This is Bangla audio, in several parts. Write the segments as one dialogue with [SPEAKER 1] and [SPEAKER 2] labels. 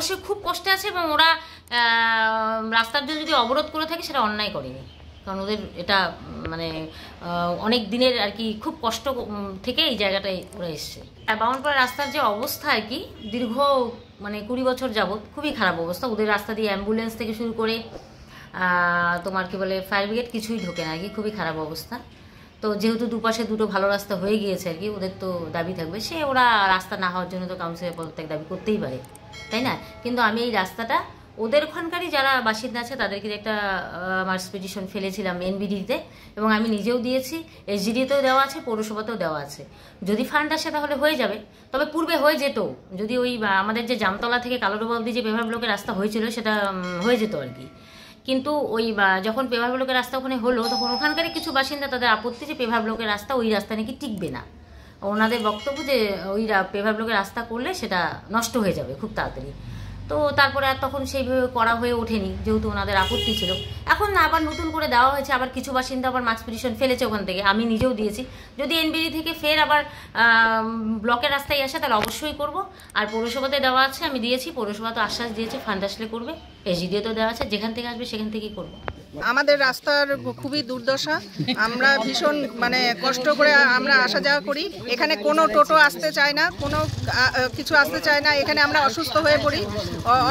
[SPEAKER 1] অবশ্যই খুব কষ্টে আছে এবং ওরা রাস্তার জন্য যদি অবরোধ করে থাকে সেটা অন্যায় করেনি, কারণ ওদের এটা মানে অনেক দিনের আর কি খুব কষ্ট থেকে এই জায়গাটায় ওরা এসছে। বামনপাড়া রাস্তার যে অবস্থা আর কি দীর্ঘ মানে 20 বছর যাবৎ খুবই খারাপ অবস্থা। ওদের রাস্তা দিয়ে অ্যাম্বুলেন্স থেকে শুরু করে তোমার কি বলে ফায়ার ব্রিগেড কিছুই ঢোকে না আর কি, খুবই খারাপ অবস্থা। তো যেহেতু দুপাশে দুটো ভালো রাস্তা হয়ে গিয়েছে আর কি, ওদের তো দাবি থাকবে, সে ওরা রাস্তা না হওয়ার জন্য তো কাউন্সিলের পদত্যাগ দাবি করতেই পারে, তাই না? কিন্তু আমি এই রাস্তাটা ওদের ওখানকারই যারা বাসিন্দা আছে তাদেরকে একটা আমার পিটিশন ফেলেছিলাম এনবিডিতে, এবং আমি নিজেও দিয়েছি, এসজিডিতেও দেওয়া আছে, পৌরসভাতেও দেওয়া আছে। যদি ফান্ড আসে তাহলে হয়ে যাবে, তবে পূর্বে হয়ে যেত, যদি ওই আমাদের যে জামতলা থেকে কালোডোবা অবধি যে পেভার ব্লকের রাস্তা হয়েছিল সেটা হয়ে যেত আর কি। কিন্তু ওই যখন পেভার ব্লকের রাস্তা ওখানে হলো তখন ওখানকারই কিছু বাসিন্দা তাদের আপত্তি যে পেভার ব্লকের রাস্তা ওই রাস্তা নাকি টিকবে না। ওনাদের বক্তব্য যে ওই পেভার ব্লকের রাস্তা করলে সেটা নষ্ট হয়ে যাবে খুব তাড়াতাড়ি। তো তারপরে আর তখন সেইভাবে করা হয়ে ওঠেনি, যেহেতু ওনাদের আপত্তি ছিল। এখন আবার নতুন করে দেওয়া হয়েছে, আবার কিছু বাসিন্দা আবার মার্কস পিটিশন ফেলেছে ওখান থেকে, আমি নিজেও দিয়েছি। যদি এনবিডি থেকে ফের আবার ব্লকের রাস্তায় আসে তাহলে অবশ্যই করব। আর পৌরসভাতে দেওয়া আছে, আমি দিয়েছি, পৌরসভা তো আশ্বাস দিয়েছে ফান্ড আসলে করবে, এসডিও তো দেওয়া আছে, যেখান থেকে আসবে সেখান থেকেই করবো।
[SPEAKER 2] আমাদের রাস্তার খুবই দুর্দশা, আমরা ভীষণ মানে কষ্ট করে আমরা আসা যাওয়া করি। এখানে কোনো টোটো আসতে চায় না, কোনো কিছু আসতে চায় না। এখানে আমরা অসুস্থ হয়ে পড়ি,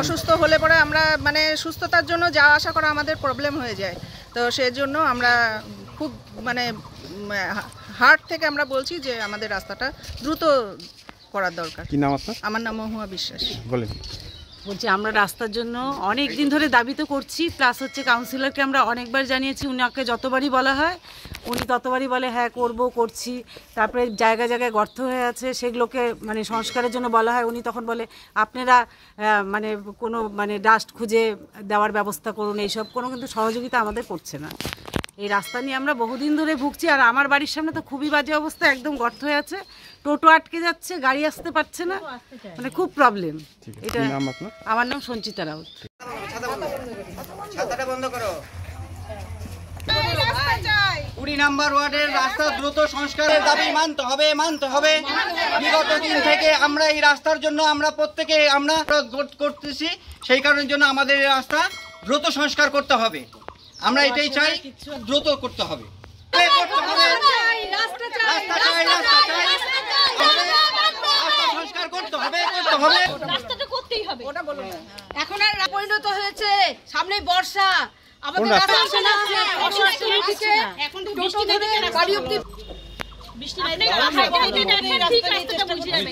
[SPEAKER 2] অসুস্থ হলে পরে আমরা মানে সুস্থতার জন্য যাওয়া আসা করা আমাদের প্রবলেম হয়ে যায়। তো সেই জন্য আমরা খুব মানে হার্ট থেকে আমরা বলছি যে আমাদের রাস্তাটা দ্রুত করার দরকার।
[SPEAKER 3] কি নাম আপনার?
[SPEAKER 2] আমার নাম মহুয়া বিশ্বাস।
[SPEAKER 3] বলেন।
[SPEAKER 4] বলছি আমরা রাস্তার জন্য অনেক দিন ধরে দাবি তো করছি, প্লাস হচ্ছে কাউন্সিলরকে আমরা অনেকবার জানিয়েছি, উনাকে যতবারই বলা হয় উনি ততবারই বলে হ্যাঁ করব, করছি। তারপরে জায়গায় জায়গায় গর্ত হয়ে আছে, সেগুলোকে মানে সংস্কারের জন্য বলা হয়, উনি তখন বলে আপনারা মানে কোনো মানে ডাস্ট খুঁজে দেওয়ার ব্যবস্থা করুন, এইসব কোনো কিন্তু সহযোগিতা আমাদের করছে না। এই রাস্তা নিয়ে আমরা বহুদিন ধরে ভুগছি। আর আমার বাড়ির সামনে তো খুবই বাজে অবস্থা, একদম গর্ত হয়ে আছে, টোটো আটকে যাচ্ছে, গাড়ি আসতে পারছে না, মানে খুব প্রবলেম। এটা আমার নাম সঞ্চিতা রাউত।
[SPEAKER 5] ছাতাটা বন্ধ করো। 20 নম্বর ওয়ার্ডের রাস্তা দ্রুত সংস্কারের দাবি মানতে হবে, মানতে হবে। বিগত দিন থেকে আমরা এই রাস্তার জন্য আমরা প্রত্যেকে আমরা করতেছি, সেই কারণের জন্য আমাদের এই রাস্তা দ্রুত সংস্কার করতে হবে। আমরা এটাই চাই, দ্রুত করতে হবে। সংস্কার করতে হবে, করতে হবে,
[SPEAKER 6] রাস্তাটা করতেই হবে। এখন আর পরিণত হয়েছে সামনে বর্ষা, আমাদের রাস্তা আসে না, অসুস্থ হচ্ছে, এখন টোটো ধরে বাড়ি অবধি বৃষ্টি নাই, ঠিক রাস্তাটা বুঝিয়ে নেবে।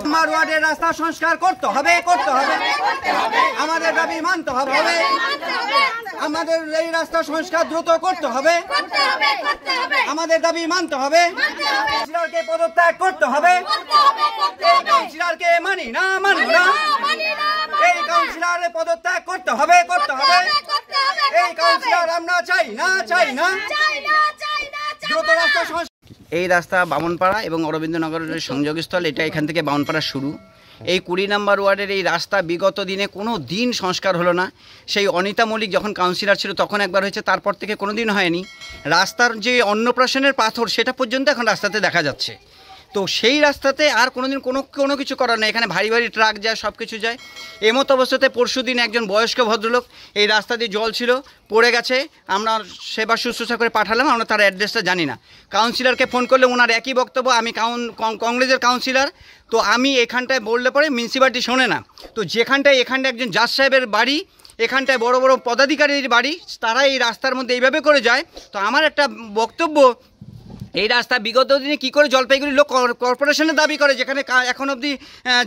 [SPEAKER 5] আমার ওয়ার্ডের রাস্তা সংস্কার করতে হবে, করতে হবে, আমাদের দাবি মানতে হবে। আমাদের এই রাস্তা সংস্কার দ্রুত করতে হবে, আমাদের দাবি মানতে হবে। কাউন্সিলরকে পদত্যাগ করতে হবে, কাউন্সিলরকে মানি না, মানব না, এই কাউন্সিলরের পদত্যাগ করতে হবে, করতে হবে। এই কাউন্সিলর আমরা চাই না, চাই না, দ্রুত রাস্তা সংস্কার। এই রাস্তা বামনপাড়া এবং অরবিন্দনগরের সংযোগস্থল, এটা এখান থেকে বামনপাড়া শুরু। এই 20 নম্বর ওয়ার্ডের এই রাস্তা বিগত দিনে কোনো দিন সংস্কার হলো না। সেই অনিতা মল্লিক যখন কাউন্সিলর ছিল তখন একবার হয়েছে, তারপর থেকে কোনো দিন হয়নি। রাস্তার যে অন্নপ্রাশনের পাথর সেটা পর্যন্ত এখন রাস্তাতে দেখা যাচ্ছে। তো সেই রাস্তাতে আর কোনোদিন কোনো কিছু করার নেই। এখানে ভারী ভারী ট্রাক যায়, সব কিছু যায়। এমতো অবস্থাতে পরশুদিন একজন বয়স্ক ভদ্রলোক এই রাস্তা দিয়ে জল ছিল, পড়ে গেছে। আমরা সেবা শুশ্রূষা করে পাঠালাম, আমরা তার অ্যাড্রেসটা জানি না। কাউন্সিলরকে ফোন করলে ওনার একই বক্তব্য, আমি কংগ্রেসের কাউন্সিলর, তো আমি এখানটায় বললে পরে মিউনিসিপ্যালিটি শোনে না। তো যেখানটায় এখানটায় একজন জাজ সাহেবের বাড়ি, এখানটায় বড় বড় পদাধিকারীর বাড়ি, তারা এই রাস্তার মধ্যে এইভাবে করে যায়। তো আমার একটা বক্তব্য, এই রাস্তা বিগত দিনে কী করে জলপাইগুড়ি লোক কর্পোরেশনের দাবি করে, যেখানে এখন অবধি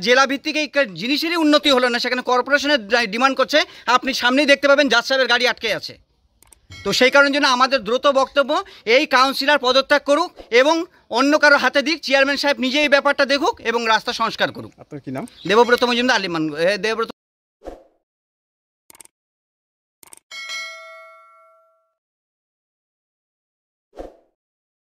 [SPEAKER 5] জেলা ভিত্তিক এই জিনিসেরই উন্নতি হলো না, সেখানে কর্পোরেশনের ডিমান্ড করছে। আপনি সামনেই দেখতে পাবেন জাজ সাহেবের গাড়ি আটকে আছে। তো সেই কারণের জন্য আমাদের দ্রুত বক্তব্য, এই কাউন্সিলর পদত্যাগ করুক এবং অন্য কারো হাতে দিক, চেয়ারম্যান সাহেব নিজে এই ব্যাপারটা দেখুক এবং রাস্তা সংস্কার করুক।
[SPEAKER 3] আপনার কি নাম?
[SPEAKER 5] দেবব্রত মজুমদার, আলিমান দেবব্রত।